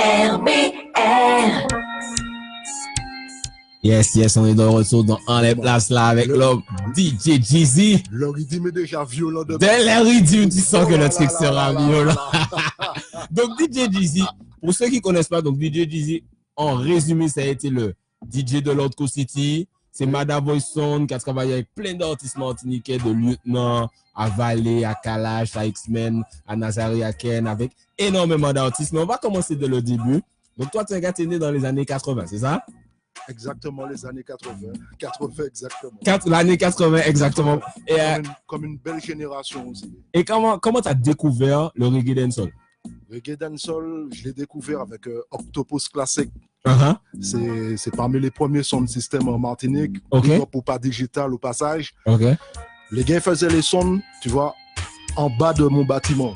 RBR. Yes, on est de retour dans En les places là avec l'homme DJ Jeezy. Le rythme est déjà violent. Dès le rythme, tu sens que le truc sera violent. Donc DJ Jeezy, pour ceux qui ne connaissent pas, donc DJ Jeezy, en résumé, ça a été le DJ de Lord Coast City. C'est Mada Voice Sound qui a travaillé avec plein d'artistes martiniquais, de Lieutenant à Valet, à Kalash, à X-Men, à Nazari, à Ken, avec énormément d'artistes. Mais on va commencer de le début. Donc toi, tu es un gars, t'es né dans les années 80, c'est ça? Exactement, les années 80. 80 exactement. L'année 80 exactement. Et, comme une belle génération aussi. Et comment tu as découvert le reggae dancehall? Reggae dancehall, je l'ai découvert avec Octopus Classic. C'est parmi les premiers sound systems en Martinique. Pour pas digital au passage. Les gars faisaient les sons, tu vois, en bas de mon bâtiment.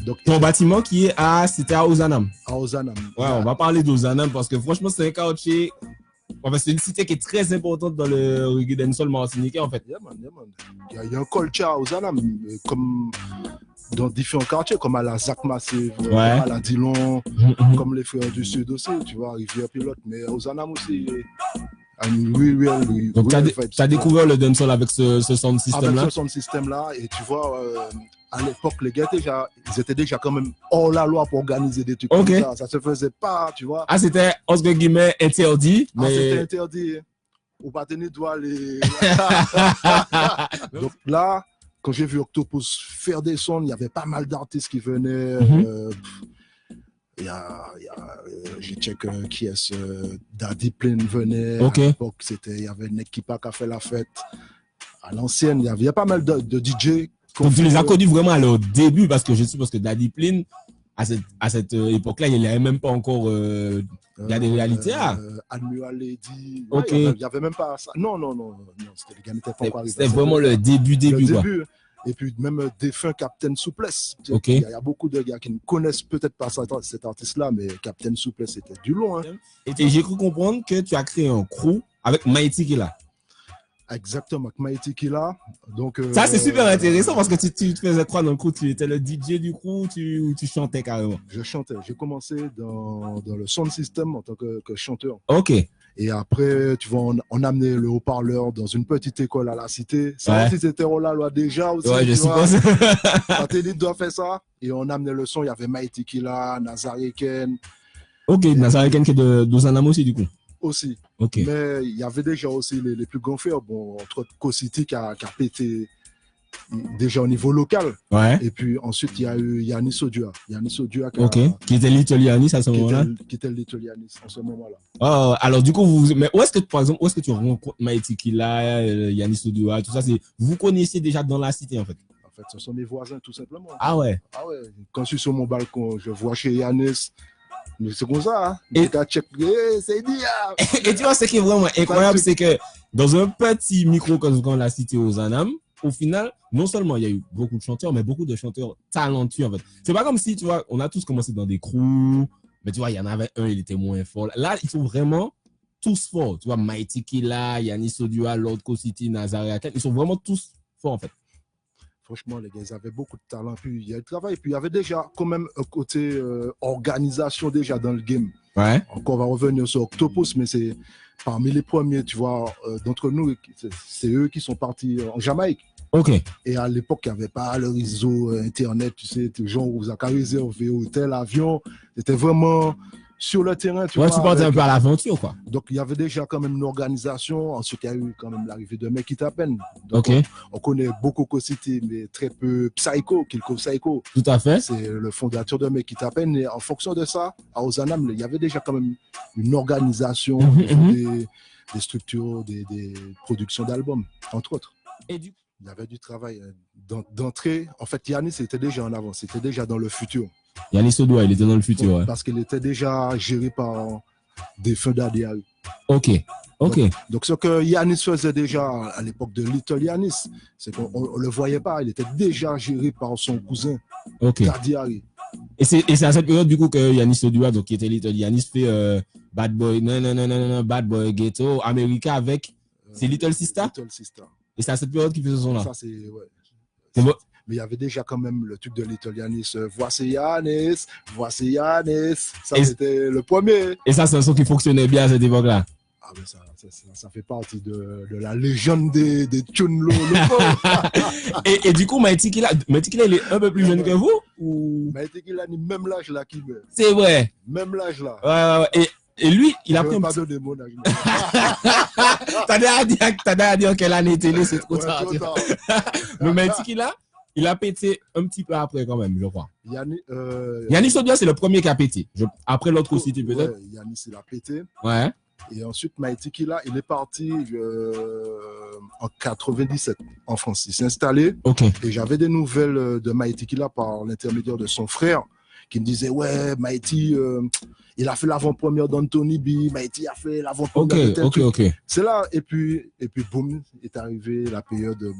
Donc, ton bâtiment qui est c'était à Ozanam. À Ozanam. Ouais, on va parler d'Ozanam parce que franchement, c'est un quartier. Enfin, c'est une cité qui est très importante dans le reggae dancehall martiniquais en fait. Yeah, man. Il y a un culture à Ozanam, comme dans différents quartiers, comme à la Zac Massive, à la Dillon, comme les Frères du Sud aussi, tu vois, Rivière Pilote, mais à Ozanam aussi. Donc, tu as découvert le dancehall avec ce sound system-là? Avec ce sound system-là, et tu vois, à l'époque, les gars, ils étaient déjà quand même hors la loi pour organiser des trucs comme ça. Ça se faisait pas, tu vois. Ah, c'était, entre guillemets, interdit. Mais... c'était interdit. Ou pas tenir droit les... Donc là, quand j'ai vu Octopus faire des sons, il y avait pas mal d'artistes qui venaient. J'ai checké qui est Daddy Plane venait. À l'époque, il y avait Nick Kipa qui a fait la fête. À l'ancienne, il y a pas mal de DJ. Donc, tu les as connus vraiment à leur début parce que je suppose que Daddy Plane, à cette époque-là, il n'y avait même pas encore il y a des réalités là. Admiral Lady. Il n'y avait même pas ça. Non, les gars n'étaient pas encore arrivés. C'était vraiment le début. Et puis même défunt Captain Souplesse. Il y a beaucoup de gars qui ne connaissent peut-être pas cet artiste-là, mais Captain Souplesse c'était du long. Et j'ai cru comprendre que tu as créé un crew avec Mighty Killa. Exactement, avec Mighty Killa. Donc, ça c'est super intéressant parce que tu te faisais croire dans le crew, tu étais le DJ du crew ou tu chantais carrément? Je chantais. J'ai commencé dans le sound system en tant que chanteur. Et après, tu vois, on a amené le haut-parleur dans une petite école à la cité. Ça aussi, c'était la loi déjà aussi. Ouais, je suppose. Satellite doit faire ça. Et on a amené le son. Il y avait Mighty Killa, Nazari Ken. Nazari Ken qui est d'Ozanam aussi, du coup. Aussi. Mais il y avait déjà aussi les plus grands frères. Bon, entre autres, Co-City qui a pété déjà au niveau local. Et puis ensuite, il y a eu Yanis Odua. Qui était Little Yanis à ce moment-là. Qui était Little Yanis en ce moment-là. Alors du coup, mais où est-ce que tu rencontres Mighty Killa, Yanis Odua, tout ça, vous connaissez déjà dans la cité en fait? En fait, ce sont mes voisins tout simplement. Ah ouais. Quand je suis sur mon balcon, je vois chez Yanis. Mais c'est comme ça. Et tu vois, ce qui est vraiment incroyable, c'est que dans un petit microcosme comme la cité Ozanam, au final, non seulement il y a eu beaucoup de chanteurs, mais beaucoup de chanteurs talentueux en fait. C'est pas comme si, tu vois, on a tous commencé dans des crews, mais tu vois, il y en avait un, il était moins fort. Là, ils sont vraiment tous forts. Tu vois, Mighty Killa, Yanis Odua, Lord Coast City, Nazari Aken, ils sont vraiment tous forts en fait. Franchement, les gars, ils avaient beaucoup de talent. Puis il y a le travail. Puis il y avait déjà quand même un côté organisation déjà dans le game. Encore, on va revenir sur Octopus, mais c'est parmi les premiers, tu vois, d'entre nous, c'est eux qui sont partis en Jamaïque. Et à l'époque, il n'y avait pas le réseau Internet, tu sais, les gens vous avez réservé hôtel, avion. C'était vraiment sur le terrain. Tu vois, tu partais un peu à l'aventure, quoi. Donc, il y avait déjà quand même une organisation. Ensuite, il y a eu quand même l'arrivée de Mekitapen. On connaît beaucoup Co-City, mais très peu Psycho, Kilko Psycho. Tout à fait. C'est le fondateur de Mekitapen. Et en fonction de ça, à Ozanam, il y avait déjà quand même une organisation, des structures, des productions d'albums, entre autres. Et du coup, il y avait du travail d'entrée. En fait, Yanis était déjà en avance, c'était déjà dans le futur. Yanis Odua, il était dans le futur, parce qu'il était déjà géré par des feux d'ADL. Donc, ce que Yanis faisait déjà à l'époque de Little Yanis, c'est qu'on ne le voyait pas. Il était déjà géré par son cousin, Dadiari. Et c'est à cette période, du coup, que Yanis Odua, donc, qui était Little Yanis, fait Bad Boy, Bad Boy Ghetto, America avec. C'est Little Sister? Little Sister. Et c'est à cette période qu'il fait ce son-là. Ça, c'est. Mais il y avait déjà quand même le truc de l'Italianis. Voici Yanis. Ça, c'était le premier. Et ça, c'est un son qui fonctionnait bien à cette époque-là. Ah ben ça fait partie de la légende des tunes locaux. et du coup, Mighty Killa, il est un peu plus jeune que vous ou... Mighty Killa, il a même l'âge là qui meurt. C'est vrai. Même l'âge là. Ouais. Et lui, il a pris un petit... pas de mon âge. T'as déjà dit en quelle année télé, c'est trop tard. Le Mighty Killa, il a pété un petit peu après quand même, je crois. Yannis Sodia, c'est le premier qui a pété. Après l'autre aussi, peut-être. Ouais, Yannis, il a pété. Ouais. Et ensuite, Mighty Killa, il est parti en 97 en France. Il s'est installé. Okay. Et j'avais des nouvelles de Mighty Killa par l'intermédiaire de son frère qui me disait, ouais, Mighty, il a fait l'avant-première d'Anthony B. Mighty a fait l'avant-première de tel truc. Ok. C'est là, et puis boum, est arrivé la période,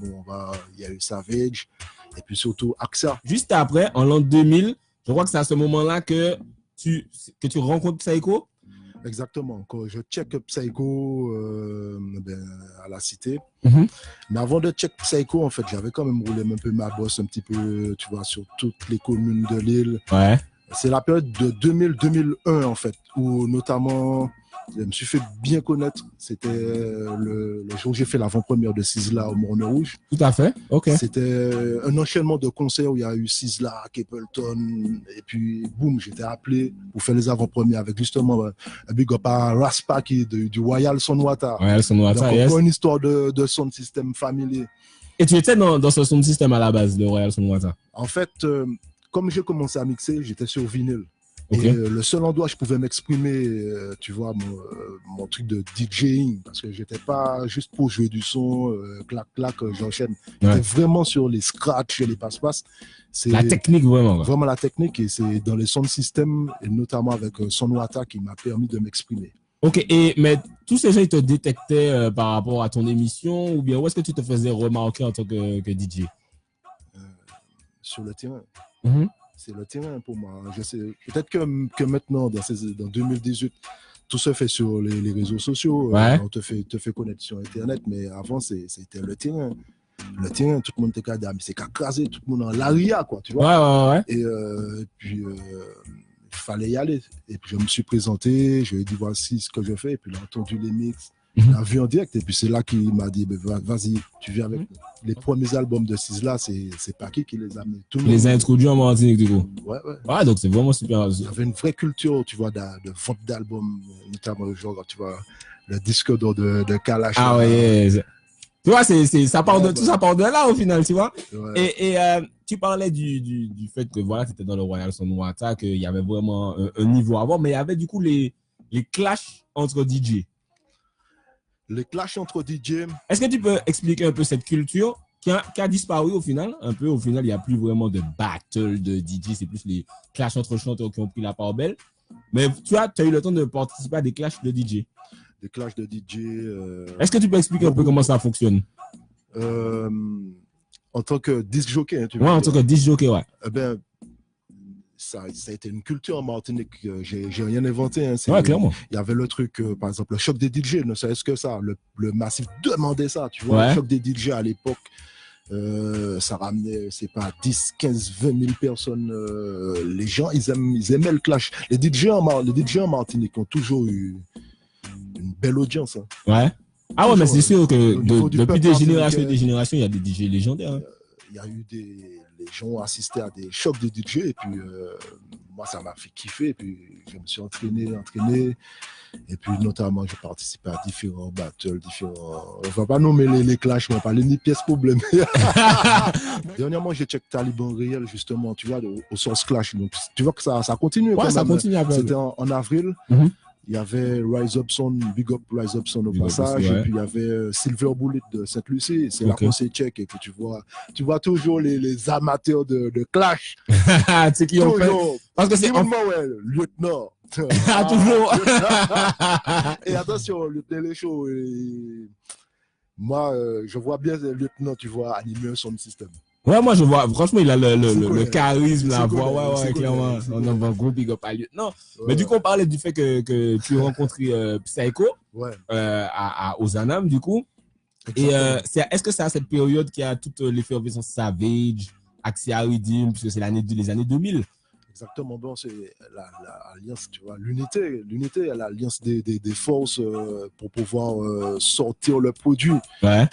il y a eu Savage, et puis surtout AXA. Juste après, en l'an 2000, je crois que c'est à ce moment-là que tu rencontres Psycho. Exactement. Quand je check Psycho à la cité. Mm-hmm. Mais avant de check Psycho, en fait, j'avais quand même roulé un peu ma bosse un petit peu, tu vois, sur toutes les communes de l'île. Ouais. C'est la période de 2000-2001, en fait, où notamment, je me suis fait bien connaître. C'était le jour où j'ai fait l'avant-première de Sizzla au Morne Rouge. Tout à fait. Ok. C'était un enchaînement de concerts où il y a eu Sizzla, Capleton, et puis boum, j'étais appelé pour faire les avant-premières avec justement un big up à Raspa qui est du Royal Sonwata. Royal Sonwata, yes. Encore une histoire de sound system familier. Et tu étais dans ce sound system à la base, le Royal Sonwata? En fait, comme j'ai commencé à mixer, j'étais sur vinyle. Okay. Et le seul endroit où je pouvais m'exprimer, tu vois, mon truc de DJing, parce que j'étais pas juste pour jouer du son, clac, j'enchaîne. J'étais vraiment sur les scratchs et les passe-passe. C'est la technique, vraiment. Vraiment la technique, et c'est dans les sound systems, et notamment avec Sonwata, qui m'a permis de m'exprimer. Ok, mais tous ces gens, ils te détectaient par rapport à ton émission, ou bien où est-ce que tu te faisais remarquer en tant que DJ? Sur le terrain. Mm-hmm. C'est le terrain pour moi. Je sais, peut-être que maintenant, dans 2018, tout se fait sur les réseaux sociaux. Ouais. On te fait connaître sur Internet, mais avant, c'était le terrain. Le terrain, tout le monde était cadre, mais c'est qu'à craser, tout le monde en l'aria, quoi, tu vois. Ouais. Et puis, il fallait y aller. Et puis, je me suis présenté, je lui ai dit, voici ce que je fais. Et puis, il a entendu les mix. Il a vu en direct, et puis c'est là qu'il m'a dit, vas-y, tu viens avec nous. Les premiers albums de Sizzla, c'est Paquet qui les a amenés. Il les a introduits en Martinique, du coup. Ouais. Ah, donc c'est vraiment super. Il y avait une vraie culture, tu vois, de vente d'albums, notamment, genre, tu vois, le disque d'or de Kalash. Ah ouais. Tu vois, ça part de tout, ça part de là, au final, tu vois. Ouais. Et tu parlais du fait que, voilà, c'était dans le Royal Sonwata, qu'il y avait vraiment un niveau avant, mais il y avait, du coup, les clashs entre DJ. Les clashs entre DJ. Est-ce que tu peux expliquer un peu cette culture qui a disparu au final? Un peu, au final, il n'y a plus vraiment de battle de DJ, c'est plus les clashs entre chanteurs qui ont pris la part belle. Mais tu as eu le temps de participer à des clashs de DJ. Des clashs de DJ. Est-ce que tu peux expliquer un peu comment ça fonctionne? En tant que disc jockey, hein, tu vois. Ouais, en tant que disc jockey, ouais. Eh ben, ça a été une culture en Martinique. J'ai rien inventé. Hein. Ouais, clairement. Il y avait le truc, par exemple, le choc des DJ, ne serait-ce que ça. Le massif demandait ça, tu vois. Ouais. Le choc des DJ à l'époque, ça ramenait, c'est pas 10, 15, 20 000 personnes. Les gens, ils aimaient le clash. Les DJ en Martinique ont toujours eu une belle audience. Hein. Ouais. Ah ouais, mais c'est sûr que depuis des générations et des générations, il y a des DJ légendaires. Hein. Il y a eu les gens ont assisté à des chocs de DJ, et puis moi ça m'a fait kiffer, et puis je me suis entraîné, et puis notamment j'ai participé à différents battles, on va pas nommer les clashs, on va parler ni pièces problème. Dernièrement j'ai check Taliban Réel justement, tu vois, au Source Clash, donc tu vois que ça continue. Ouais, ça continue. C'était en avril. Il y avait Rise Up Son, Big Up Rise Up Son au passage, et puis il y avait Silver Bullet de Sainte-Lucie. C'est là qu'on s'est check, et puis tu vois toujours les amateurs de clash. C'est qui ont fait. Parce que c'est lieutenant. Toujours. Et attention, le télé-show. Moi, je vois bien le lieutenant, tu vois, animer un sound system. Ouais, moi je vois, franchement, il a le charisme, la voix, ouais, clairement. On a un gros big up à lui. Non, mais du coup, on parlait du fait que tu as rencontré Psycho à Ozanam, du coup. Exactement. Et est-ce que c'est à cette période qu'il y a toute l'effervescence Savage, Axia Redeem, puisque c'est les années 2000. Exactement, bon, c'est l'alliance, tu vois, l'unité, l'alliance des forces pour pouvoir sortir le produit. Ouais.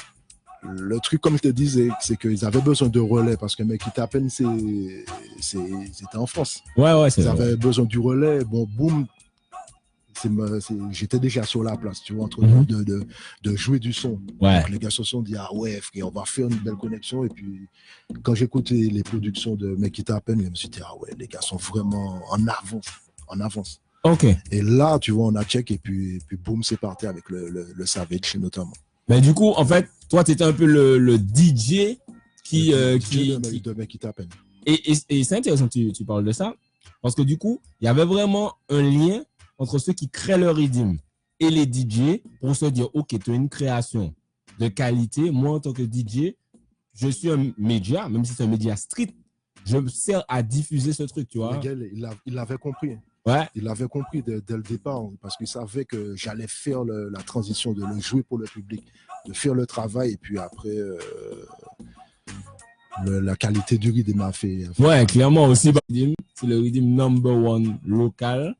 Le truc, comme je te disais, c'est qu'ils avaient besoin de relais parce que mec, qui t'appelle, c'était en France. Ouais, c'est Ils avaient besoin du relais. Bon, boum, j'étais déjà sur la place, tu vois, en train de jouer du son. Ouais. Donc les gars se sont dit, ah ouais, frère, on va faire une belle connexion. Et puis, quand j'écoutais les productions de Mec qui t'appelle, je me suis dit, ah ouais, les gars sont vraiment en avance. Ok. Et là, tu vois, on a check et puis boum, c'est parti avec le Savage notamment. Mais du coup, en fait, toi, tu étais un peu le DJ de Mec qui t'appelle. Et c'est intéressant que tu parles de ça, parce que du coup, il y avait vraiment un lien entre ceux qui créent le rythme et les DJ pour se dire, OK, tu as une création de qualité. Moi, en tant que DJ, je suis un média, même si c'est un média street, je me sers à diffuser ce truc, tu vois. Le gars, il l'avait compris. Ouais. Il l'avait compris dès le départ, parce qu'il savait que j'allais faire la transition, de le jouer pour le public, de faire le travail, et puis après, la qualité du rythme a fait. Ouais, clairement aussi, c'est le rythme number one local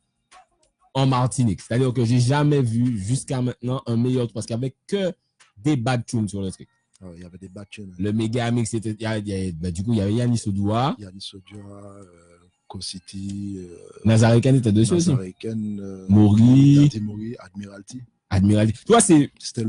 en Martinique. C'est-à-dire que j'ai jamais vu jusqu'à maintenant un meilleur, parce qu'il n'y avait que des bad tunes sur le truc. Il y avait des bad tunes. Le méga mix, c'était, du coup, il y avait Yannis Odoua. Co-City. Nazariken était dessus aussi. Nazariken. Mori. Admiralty. Admiralty. Toi, c'est. Il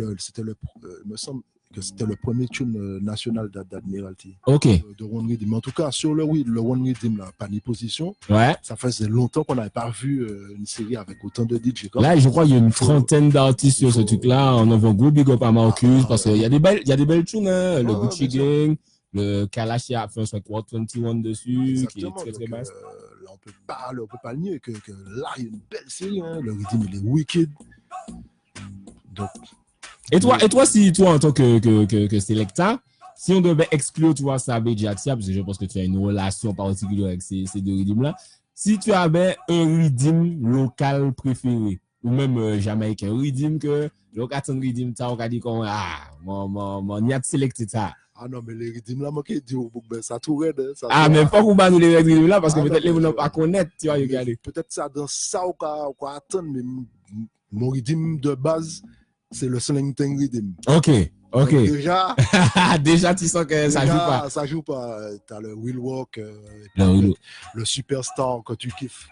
me semble que c'était le premier tune national d'Admiralty. Ok. De One Rhythm. En tout cas, sur le One Rhythm, la panier position. Ouais. Ça faisait longtemps qu'on n'avait pas vu une série avec autant de DJ. Là, je crois qu'il y a une trentaine d'artistes sur ce truc-là. On envoie un gros big up à Marcus parce qu'il y a des belles tunes, hein. Le Gucci Gang. Le Kalashi a fait un 21 dessus. Exactement, qui est très basse. Là, on peut pas le nier que là, il y a une belle série. Hein. Le rythme, il est wicked. Donc, et toi, si toi, en tant que Selecta, si on devait exclure, tu vois, Savage et Axia, parce que je pense que tu as une relation particulière avec ces deux rythmes-là, si tu avais un rythme local préféré, ou même jamaïcain, rythme que, l'occasion rythme, ça, on a dit qu'on, mon y a sélecté ça. Ah non, mais les rythmes là, moi qui dis, ça tourne. Mais pas qu'on va nous les rythmes là, parce que peut-être les gens n'ont pas connaître, tu vois, regarder. Peut-être ça, dans ça, on va attendre, mais mon rythme de base, c'est le slang thing rhythm. Ok. Donc déjà, tu sens que ça joue pas. Ça joue pas. T'as le Will Walk, le Superstar que tu kiffes.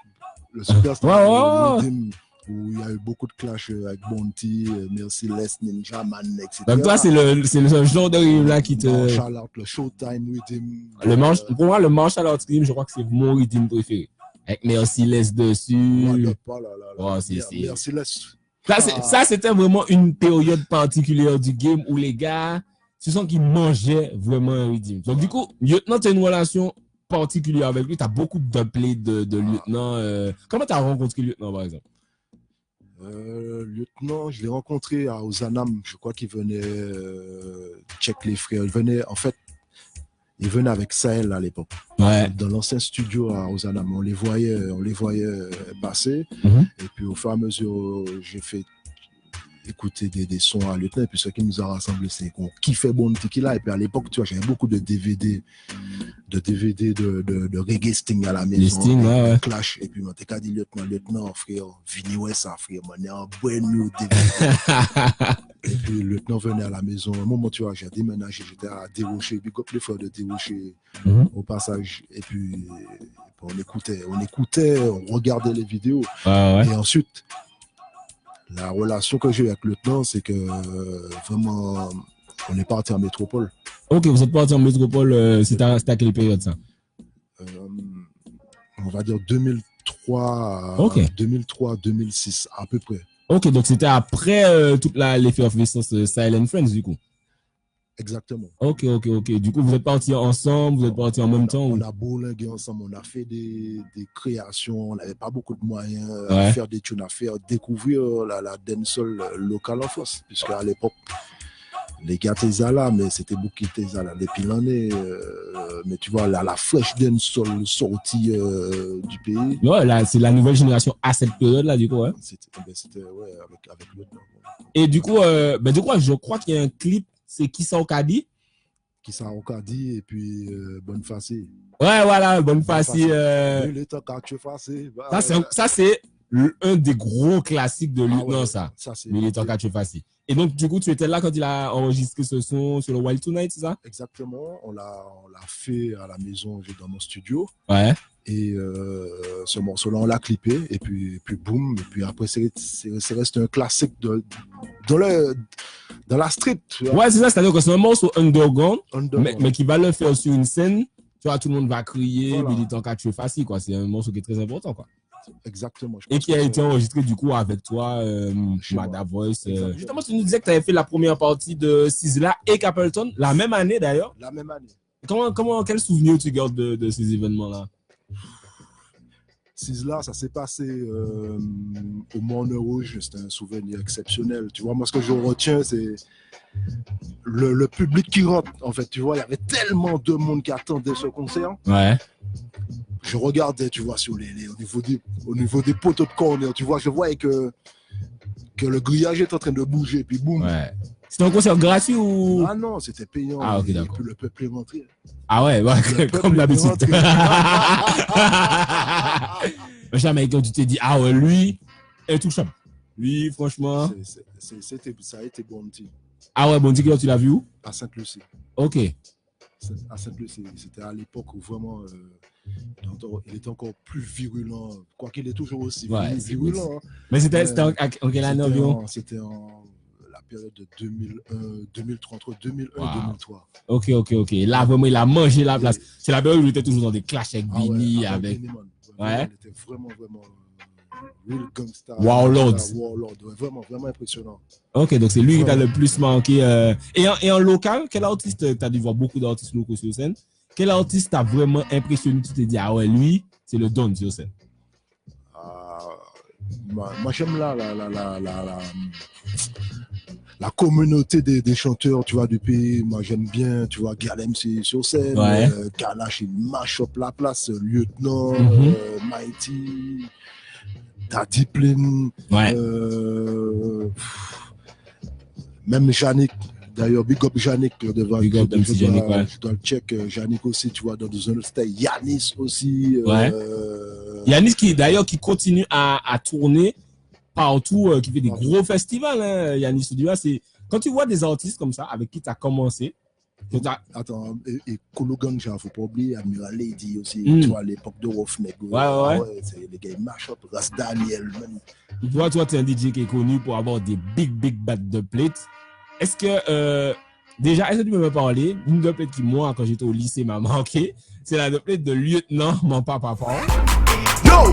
Le Superstar, le rhythm, où il y a eu beaucoup de clash avec Bounty, Merciless, Ninja Man, etc. Donc toi, c'est le genre de rythme là qui te... Marshall Out, le Showtime rhythm. Pour moi, le Marshall Out rhythm, je crois que c'est mon rythme préféré. Avec Merciless dessus. Merciless. Ça, c'était vraiment une période particulière du game où les gars, tu sens qu'ils mangeaient vraiment un rythme. Donc du coup, Lieutenant, tu as une relation particulière avec lui. Tu as beaucoup de play de Lieutenant. Comment tu as rencontré Lieutenant, par exemple? Lieutenant, je l'ai rencontré à Ozanam. Je crois qu'il venait check les frères. Il venait avec Sahel à l'époque. Ouais. Dans l'ancien studio à Ozanam. On les voyait passer. Et puis au fur et à mesure, j'ai fait écouter des sons à Lieutenant. Et puis ce qui nous a rassemblés, c'est qu'on kiffait Bounty Killer. Et puis à l'époque, tu vois, j'avais beaucoup de DVD de reggae Sting à la maison. Sting, ouais. Clash. Et puis, t'es qu'à dire Lieutenant, frère, Vinny West, frère, on est en brand new DVD. Et puis, Lieutenant venait à la maison. À un moment, tu vois, j'ai déménagé, j'étais à Dérocher, big up les frères de Dérocher au passage. Et puis, on écoutait, on regardait les vidéos. Et ensuite, la relation que j'ai eu avec Lieutenant, c'est que vraiment, on est parti en métropole. Ok, vous êtes parti en métropole, c'était à quelle période ça? On va dire 2003, 2006 à peu près. Ok, donc c'était après toute l'effervescence Silent Friends du coup. Exactement. Ok. Du coup, vous êtes partis ensemble, vous êtes partis en même temps? On a bourlingué ensemble, on a fait des créations, on n'avait pas beaucoup de moyens à faire des tunes, à faire découvrir la dancehall locale en France. Puisque à l'époque, les gars étaient là, mais c'était beaucoup qui étaient là depuis l'année. Mais tu vois, la fresh dancehall sortie du pays. Ouais, là, c'est la nouvelle génération à cette période-là, du coup. C'était avec l'autre. Et du coup, je crois qu'il y a un clip, c'est Kissa Okadi, qui ça encore dit, et puis Boniface. Ouais, voilà, Boniface. Ça, c'est un des gros classiques de Lieutenant, ça. Militant Kacheface. Et donc, du coup, tu étais là quand il a enregistré ce son sur le Wild Tonight, c'est ça? Exactement. On l'a fait à la maison, dans mon studio. Ouais. Et ce morceau-là, on l'a clippé. Et puis boum. Et puis après, c'est resté un classique dans la street. Ouais, c'est ça. C'est-à-dire que c'est un morceau underground. Mais qui va le faire sur une scène. Tu vois, tout le monde va crier. Voilà. Militant Kacheface, quoi. C'est un morceau qui est très important, quoi. Exactement. Et qui a été enregistré du coup avec toi, Mada Voice. Justement, tu nous disais que tu avais fait la première partie de Sizzla et Capleton, la même année d'ailleurs. La même année. Quel souvenir tu gardes de ces événements-là? Sizzla, ça s'est passé au Morne Rouge, c'était un souvenir exceptionnel. Tu vois, moi, ce que je retiens, c'est le public qui rentre, en fait. Tu vois, il y avait tellement de monde qui attendait ce concert. Ouais. Je regardais, tu vois, au niveau des poteaux de corner, tu vois, je voyais que le grillage est en train de bouger, puis boum. Ouais. C'était un concert gratuit ou? Ah non, c'était payant. Ah, ok, d'accord. Et puis le peuple est rentré. Ah ouais, comme d'habitude. Le Jamaïcain, tu t'es dit, ah ouais, lui, intouchable. Lui, franchement. Ça a été Bondy. Ah ouais, Bondy, tu l'as vu où? À Sainte-Lucie. Ok. À Sainte-Lucie, c'était à l'époque où vraiment il était encore plus virulent, quoiqu'il est toujours aussi virulent. Hein. Mais c'était en quelle année environ? C'était en la période de 2003, entre 2001 et 2003. Ok. Là, vraiment, il a mangé la place. C'est la période où il était toujours dans des clashs avec Bini, avec... Ouais. Il était vraiment real gangsta. Warlord, vraiment impressionnant. Ok, donc c'est lui qui t'a le plus manqué. Et en local, quel artiste, tu as dû voir beaucoup d'artistes locaux sur scène, quel artiste t'a vraiment impressionné? Tu t'es dit, ah ouais, lui, c'est le don sur scène. Moi, j'aime la communauté des chanteurs, tu vois, du pays. Moi, j'aime bien, tu vois, Gal MC sur scène. Ouais. Ganache, il mash up la place. Lieutenant, Mighty, Daddy Plin. Ouais. Même Yannick. D'ailleurs, big up Yannick. Je dois le check. Yannick aussi, tu vois, dans un autre style. Yanis aussi. Ouais. Yanis qui continue à tourner partout, qui fait des gros festivals. Hein, Yanis Oudiwa, c'est quand tu vois des artistes comme ça avec qui tu as commencé. Attends, et Kolo Ganja, faut pas oublier, Amiral Lady aussi, tu vois, à l'époque de Roughneck. Ouais. C'est les gars, mash-up, Ras Daniel. Tu vois, toi, tu es un DJ qui est connu pour avoir des big battes de plates. Est-ce que tu peux me parler d'une de plate qui, moi, quand j'étais au lycée, m'a manqué? C'est la de plate de Lieutenant, mon papa. Yo,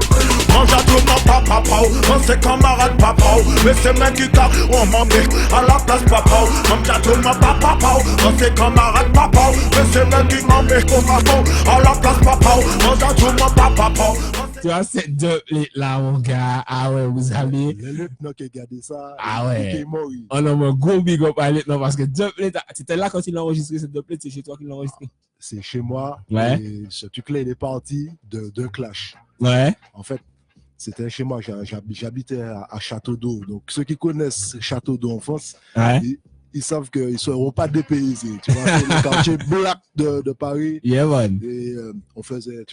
mange à tout mon papa, on ses camarades papa, mais c'est même qui car on m'en met à la place papa, mange à tout mon papa, on ses camarades papa, mais c'est même qui m'en met à la place papa, mange à tout mon papa. Tu vois, cette deux là, mon gars, ah ouais, vous avez. Le lieutenant qui a gardé ça, ah ouais. On a un gros big up à lieutenant parce que deux plates, c'était là quand il a enregistré cette deux plates, c'est chez toi qu'il l'a enregistré? C'est chez moi. Ouais. Et ce truc-là, il est parti d'un clash. Ouais. En fait, c'était chez moi, j'habitais à Château d'Eau. Donc, ceux qui connaissent Château d'Eau en France, ouais. ils savent qu'ils ne seront pas dépaysés. Tu vois, c'est le quartier black de Paris. Yeah, man. Et on faisait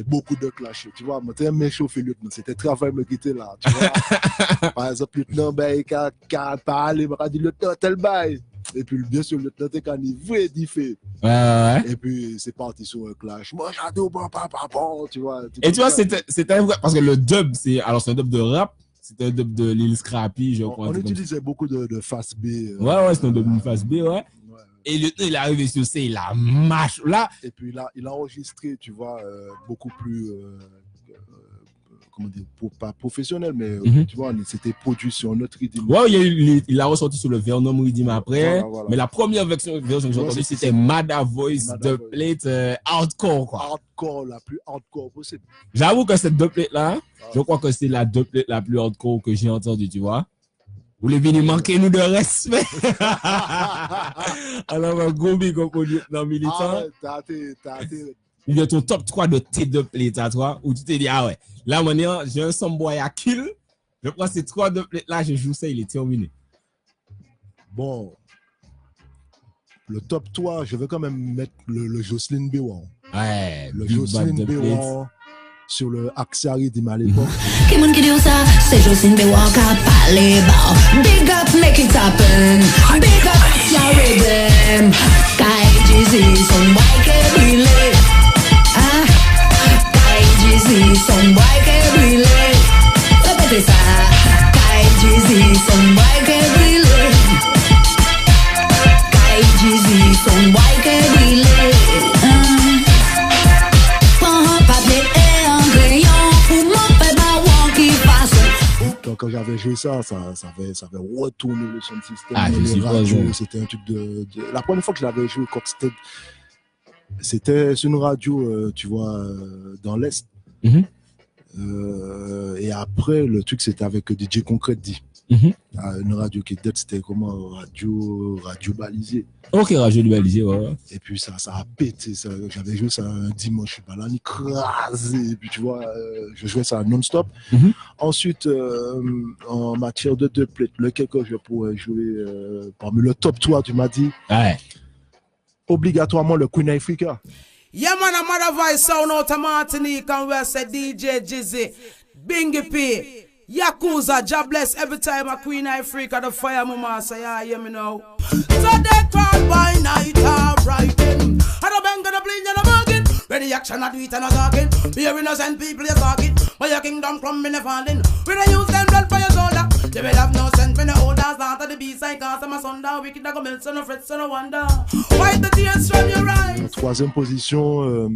beaucoup de clashs. Tu vois, moi, j'étais m'échauffer, lieutenant. C'était travail me quitter là. Tu vois, par exemple, lieutenant, il a parlé, il m'a dit, lieutenant, tel bail. Et puis, bien sûr, le lieutenant est canivré, il fait. Ouais. Et puis, c'est parti sur un clash. Moi, j'adore papa, tu vois. Et tu vois, c'était un vrai. Parce que le dub, c'est un dub de rap, c'était un dub de Lil Scrappy, je crois. On utilisait beaucoup de Fast B. Ouais, c'est un dub de Fast B, ouais. Et le lieutenant, il est arrivé sur scène, il a mâche. Là. Et puis, il a enregistré, tu vois, beaucoup plus. Comment dire, pas professionnel, mais tu vois, c'était produit sur notre rythme. Ouais, il a ressorti sur le Vernon Rhythm après, voilà. Mais la première version que j'ai entendue, c'était Mada Voice, deux plates hardcore, quoi. Hardcore, la plus hardcore possible. J'avoue que cette deux plates là, je crois que c'est la deux plates la plus hardcore que j'ai entendue, tu vois. Vous voulez venir manquer nous de respect. Alors, un gros big up au lieutenant militant. Il y a ton top 3 de tes deux plates à toi, où tu t'es dit, ah ouais, là, maintenant, j'ai un Somboy à kill. Je prends ces 3 deux plates là, je joue ça, il est terminé. Bon, Le top 3, je vais quand même mettre le Jocelyn Bewar. Ouais. Le Jocelyn Bewar sur le Axiari d'Im à l'époque. Qui moun qui dit ça? C'est Jocelyn Bewar qui a parlé bas. Big up, make it happen. Big up, Axiari them. Kai Jizzy, son boy qui brûlé. Kai Jizzy, son boy qui brûlé. Répétez ça. Kai Jizzy, son boy qui brûlé. Kai Jizzy, son boy qui brûlé. Quand j'avais joué ça avait retourné le son système. Ah, c'était un truc La première fois que je l'avais joué, Coxted, c'était sur une radio, tu vois, dans l'Est. Et après, le truc, c'était avec DJ Concrète D. Une radio qui date, c'était comment? Radio balisée. Ok, radio balisée, ouais. Et puis ça a pété. J'avais joué ça un dimanche, je suis pas là, écrasé. Et puis tu vois, je jouais ça non-stop. Ensuite, en matière de deux plates, lequel que je pourrais jouer parmi le top 3, tu m'as dit. Ouais. Obligatoirement le Queen Africa. Yeah, man, a mother voice sound out of Martinique and we say DJ Jizzy, Bingy P, Yakuza, God bless every time a Queen Africa, the fire mama say, yeah, hear me now. So they call by night, alright then. I don't bang gonna blink and I'm bargain. Ready action, I do it and I'm talking. Here innocent people, you're talking. But your kingdom come in the falling. We don't use them blood for your shoulder. They will have no sense when the old dance start at the B-side. Cause I'm a sundown, wicked, I go melt, son of fret, son of wonder. Wipe the tears from your eyes. Troisième position,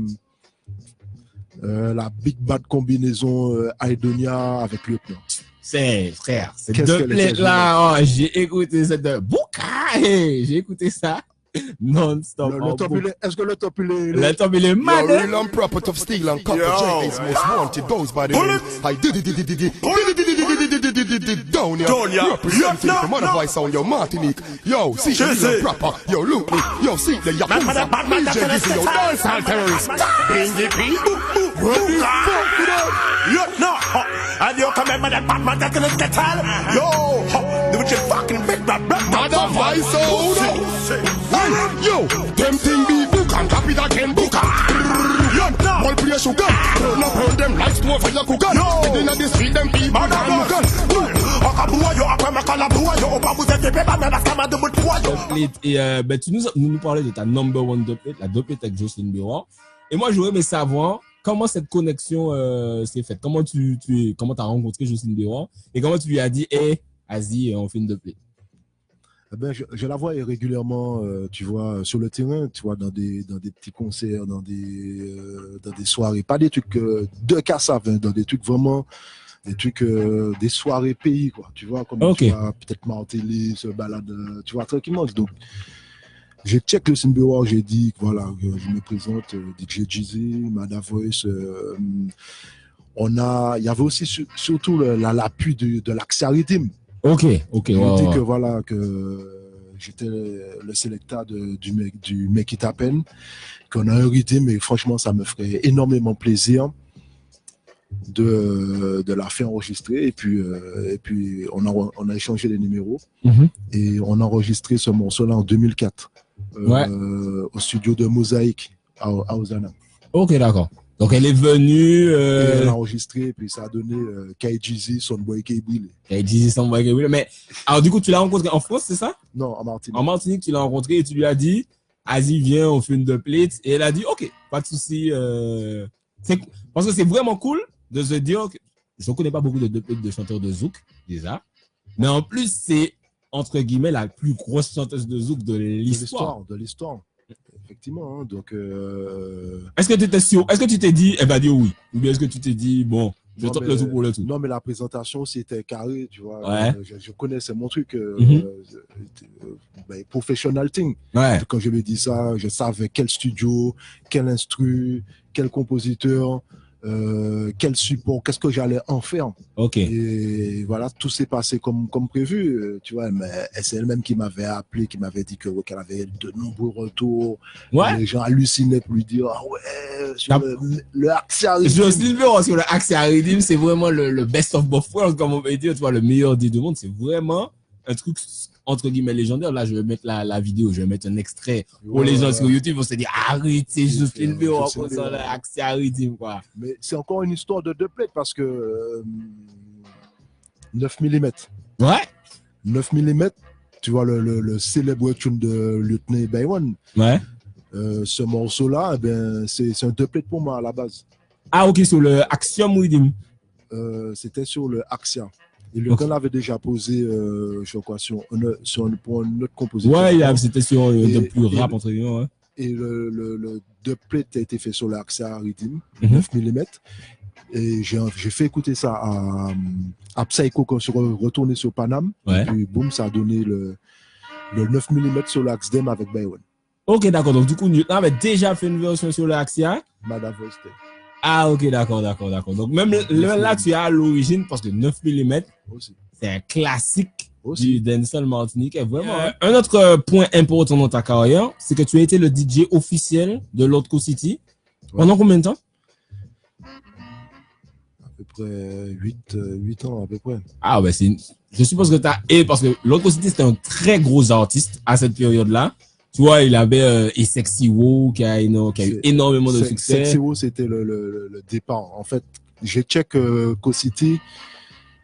la big bad combinaison Aidonia avec Lieutenant. C'est, frère, ces deux plates là, oh, j'ai écouté cette Bouka, j'ai écouté ça non-stop. Est-ce que le top il est... Le top il est mal. Yo, real and proper tough steel and copper J is most wanted goes by the name. I did down here. Representing from other voice sound, yo, Martinique. Yo, see the real and proper. Yo, look me. Yo, see the Yakuza. DJ Dizzy, yo, dancehall terrorist. Bingy P. No, and you come in with that Batman that's gonna get all. Yo, with your fucking big bad Other voice sound. Yo, them thing be book and copy that can book. All play sugar. Turn up on them lights to over your cooker. Within the street, them people can et ben, tu nous parlais de ta number one doplate, la doplate avec Jocelyn Bewar. Et moi, j'aurais aimé savoir comment cette connexion s'est faite. Comment t'as rencontré Jocelyn Bewar et comment tu lui as dit, hey, vas-y, on fait une doplate. Eh ben, je la vois régulièrement, tu vois, sur le terrain, tu vois, dans des petits concerts, dans des soirées, pas des trucs de cassave, hein, dans des trucs vraiment, des trucs, des soirées pays, quoi, tu vois, comme tu vois, peut-être Martelly se balade, tu vois, tranquillement. Donc, j'ai check le Bewar, j'ai dit, voilà, je me présente, DJ Jizzy, Mada Voice, il y avait aussi surtout l'appui de l'Axiari Team. Ok. Je dis que voilà, que j'étais le sélecteur du Make It Happen, qu'on a un rythme, mais franchement, ça me ferait énormément plaisir de la faire enregistrer. Et puis on a échangé les numéros et on a enregistré ce morceau-là en 2004 au studio de Mosaïque à Ozana. Ok, d'accord. Donc elle est venue. Elle a enregistré et puis ça a donné KGZ, Sonboy Kebile. KGZ, Sonboy Kebile. Mais alors du coup, tu l'as rencontré en France, c'est ça? Non, en Martinique. En Martinique, tu l'as rencontré et tu lui as dit, vas-y, viens, on fait une doplate. Et elle a dit, ok, pas de souci. Parce que c'est vraiment cool de se dire que je ne connais pas beaucoup de doplates de chanteurs de zouk déjà, mais en plus c'est entre guillemets la plus grosse chanteuse de zouk de l'histoire. De l'histoire. Effectivement, hein, donc. Est-ce que tu étais sûr? Est-ce que tu t'es dit, elle va dire oui? Ou bien est-ce que tu t'es dit, bon, je tente le tout pour le tout? Non, mais la présentation, c'était carré, tu vois. Ouais. Je connais, c'est mon truc. Professional thing. Ouais. Quand je me dis ça, je savais quel studio, quel instru, quel compositeur, quel support, qu'est-ce que j'allais en faire. Ok. Et voilà, tout s'est passé comme prévu, tu vois. Mais c'est elle-même qui m'avait appelé, qui m'avait dit qu'elle avait de nombreux retours. Ouais. Les gens hallucinaient pour lui dire, ah ouais, sur le Axiari. Jocelyn Bewar sur le Axiari, c'est vraiment le best of both worlds, comme on peut dire, tu vois, le meilleur des deux mondes. C'est vraiment un truc entre guillemets légendaire. Là, je vais mettre la vidéo, je vais mettre un extrait pour les gens sur YouTube. On se dit, arrêtez, Jocelyne B.O. comme ça, Axia Rythme, quoi. Mais c'est encore une histoire de deux plates parce que 9 mm. Ouais. 9 mm, tu vois le célèbre tune de Lieutenant Baywan. Ouais. Ce morceau-là, c'est un deux plates pour moi à la base. Ah, ok, sur le Axiom Rhythm. C'était sur le Axia. Et le gars l'avait déjà posé, je crois, pour une autre composition. Ouais, c'était sur le plus rap, entre guillemets. Ouais. Et le deux plates a été fait sur le Axia Rhythm, 9 mm. Et j'ai fait écouter ça à Psycho quand je suis retourné sur Paname. Ouais. Et puis, boum, ça a donné le 9 mm sur l'Axdem avec Baywan. Ok, d'accord. Donc, du coup, Newton avait déjà fait une version sur le Axia. Madame Voice. Ah, ok, d'accord. Donc, même là, tu as l'origine, parce que 9 mm, c'est un classique du dancehall martiniquais. Vraiment. Un autre point important dans ta carrière, c'est que tu as été le DJ officiel de Lord Co City. Pendant combien de temps? À peu près 8 ans, à peu près. Ah, ouais, je suppose que parce que Lord Co City, c'était un très gros artiste à cette période-là. Tu vois, il avait et Sexy Wo qui a eu énormément de succès. Sexy Wo, c'était le départ. En fait, j'ai check Co City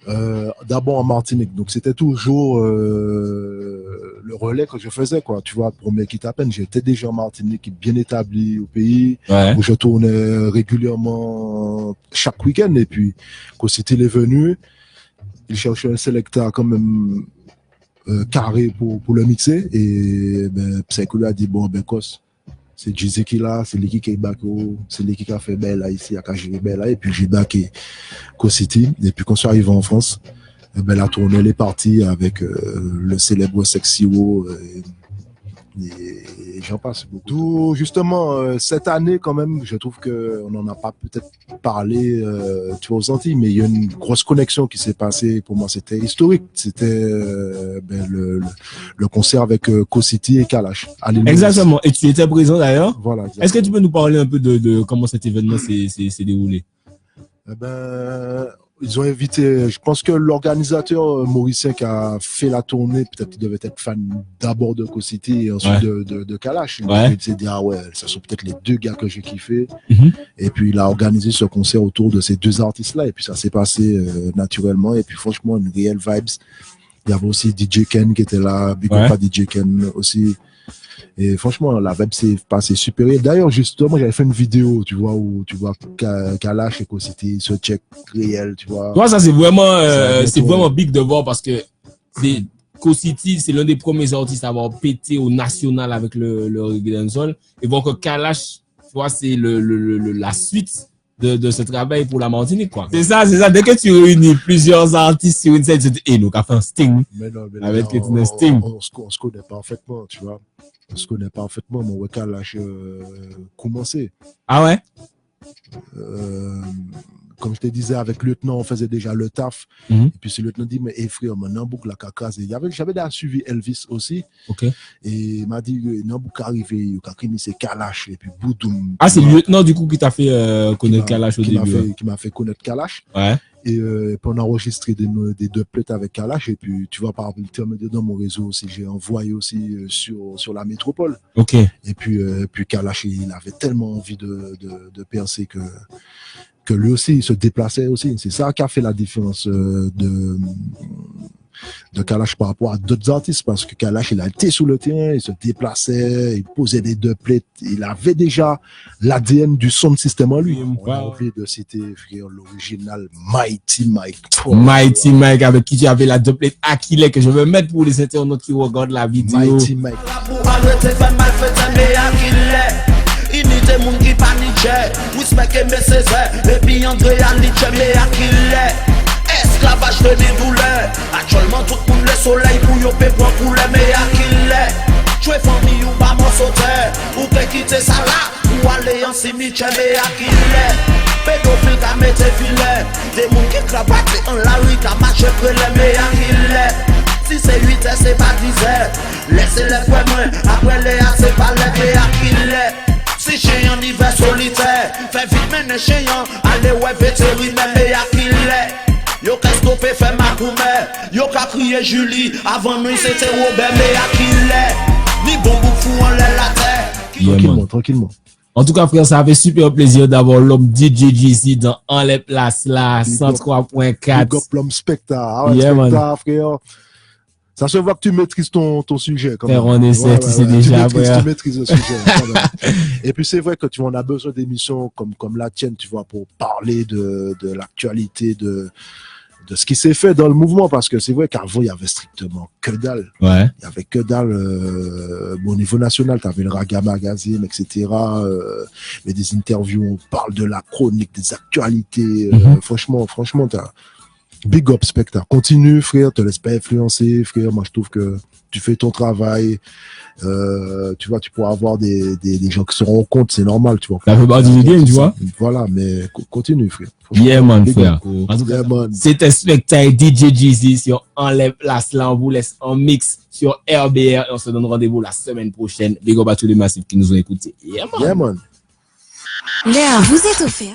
d'abord en Martinique. Donc, c'était toujours le relais que je faisais, quoi. Tu vois, pour mes quittes à peine, j'étais déjà en Martinique, bien établi au pays, où je tournais régulièrement chaque week-end. Et puis, Co City est venu. Il cherchait un sélecteur quand même carré pour le mixer et Psycho a dit bon Cos c'est Jizzy qui là, c'est lui qui est back, c'est lui qui a fait Bella ici à Kajiri Bella et puis j'ai backé Co City et puis quand je suis arrivé en France la tournée elle est partie avec le célèbre Sexy Wo et j'en passe beaucoup. D'où justement cette année quand même, je trouve que on n'en a pas peut-être parlé tu vois aux Antilles, mais il y a une grosse connexion qui s'est passée. Pour moi, c'était historique. C'était le concert avec Co City et Kalash. Exactement. Et tu étais présent d'ailleurs. Voilà. Exactement. Est-ce que tu peux nous parler un peu de comment cet événement s'est déroulé? Ils ont invité, je pense que l'organisateur mauricien qui a fait la tournée, peut-être qu'il devait être fan d'abord de Co City et ensuite de Kalash. Il s'est dit, ah ouais, ce sont peut-être les deux gars que j'ai kiffé. Et puis il a organisé ce concert autour de ces deux artistes-là. Et puis ça s'est passé naturellement. Et puis franchement, une réelle vibes. Il y avait aussi DJ Ken qui était là, Big Up à DJ Ken aussi. Et franchement, la vibe s'est passée super. D'ailleurs, justement, j'avais fait une vidéo, tu vois, où tu vois Kalash et Co City, ce check réel, tu vois. Toi, ça, c'est vraiment big de voir parce que Co City, c'est l'un des premiers artistes à avoir pété au national avec le reggae dancehall. Et voir que Kalash, tu vois, c'est la suite de ce travail pour la Martinique, quoi. C'est ça. Dès que tu réunis plusieurs artistes sur une scène, tu te dis, nous, on a fait un Sting. Mais avec un Sting. On se connaît parfaitement, tu vois. On se connaît parfaitement, mon Kalash commencé. Ah ouais? Comme je te disais, avec le lieutenant, on faisait déjà le taf. Et puis ce lieutenant dit, mais frère, Nambouk la caca. J'avais déjà suivi Elvis aussi. Ok. Et il m'a dit, Nambouk arrivé, il a c'est Kalash. Et puis Boudoum. Ah, c'est le lieutenant du coup qui t'a fait connaître Kalash au début. Qui m'a fait connaître Kalash. Ouais. Et puis on a enregistré des deux plates avec Kalash. Et puis tu vois, par l'intermédiaire dans mon réseau aussi, j'ai envoyé aussi sur la métropole. Ok. Et puis Kalash, il avait tellement envie de percer que lui aussi, il se déplaçait aussi. C'est ça qui a fait la différence de Kalash par rapport à d'autres artistes, parce que Kalash, il a été sur le terrain, il se déplaçait, il posait des deux plates, il avait déjà l'ADN du sound system en lui. On a oublié de citer l'original Mighty Mike. Mighty Mike, avec qui j'avais la deux plate Akile, que je veux mettre pour les internautes qui regardent la vidéo. Mighty Mike. Inite moun ki paniche, respecte mes Césaire, et puis André Aniche, mais à qui l'est? Esclavage de des douleurs, actuellement tout le monde le soleil pour yon pe pour couler, mais à qui l'est? Tu es famille ou pas mon sauteur, ou peut quitter ça là, ou aller en cimetière, mais à qui l'est? Pédophile qu'a mette filet, des moun qui cravatent en la rue qu'a marché près, mais à qui l'est? Si c'est 8 heures, c'est pas 10 heures, laissez-les pour moi, après les heures, c'est pas les, mais à qui l'est? Si j'ai un hiver solitaire, fais vite mener chéant, allez ouais vétérinaire, mais à qui l'est? Yo qu'est-ce qu'on peut faire ma coume sommet. Yo ka crié Julie, avant nous c'était Robert, mais à qui l'est? Ni bon fou en l'air la terre. Tranquillement. En tout cas, frère, ça fait super plaisir d'avoir l'homme DJ Jizzy dans En les places là, 103.4. Big up l'homme Spectre. Frère. Ça se voit que tu maîtrises ton sujet. Frère, on essaie, tu sais déjà. Tu maîtrises le sujet. Et puis c'est vrai que tu vois, on a besoin d'émissions comme la tienne, tu vois, pour parler de l'actualité, de ce qui s'est fait dans le mouvement, parce que c'est vrai qu'avant, il y avait strictement que dalle. Ouais. Il y avait que dalle. Au niveau national, tu avais le Raga Magazine, etc. Mais des interviews, on parle de la chronique, des actualités. Franchement, t'as big up Spectre. Continue, frère, te laisse pas influencer, frère. Moi, je trouve que tu fais ton travail. Tu vois, tu pourras avoir des gens qui se rendent compte, c'est normal, tu vois. Ça fait partie du game, tu vois. Voilà, mais continue, frère. Yeah, man, frère. Yeah, man. C'était Spectre DJ Jizzy sur En les places là. On vous laisse en mix sur RBR et on se donne rendez-vous la semaine prochaine. Big up à tous les massifs qui nous ont écoutés. Yeah, man. Yeah, man. Léa, vous êtes offert.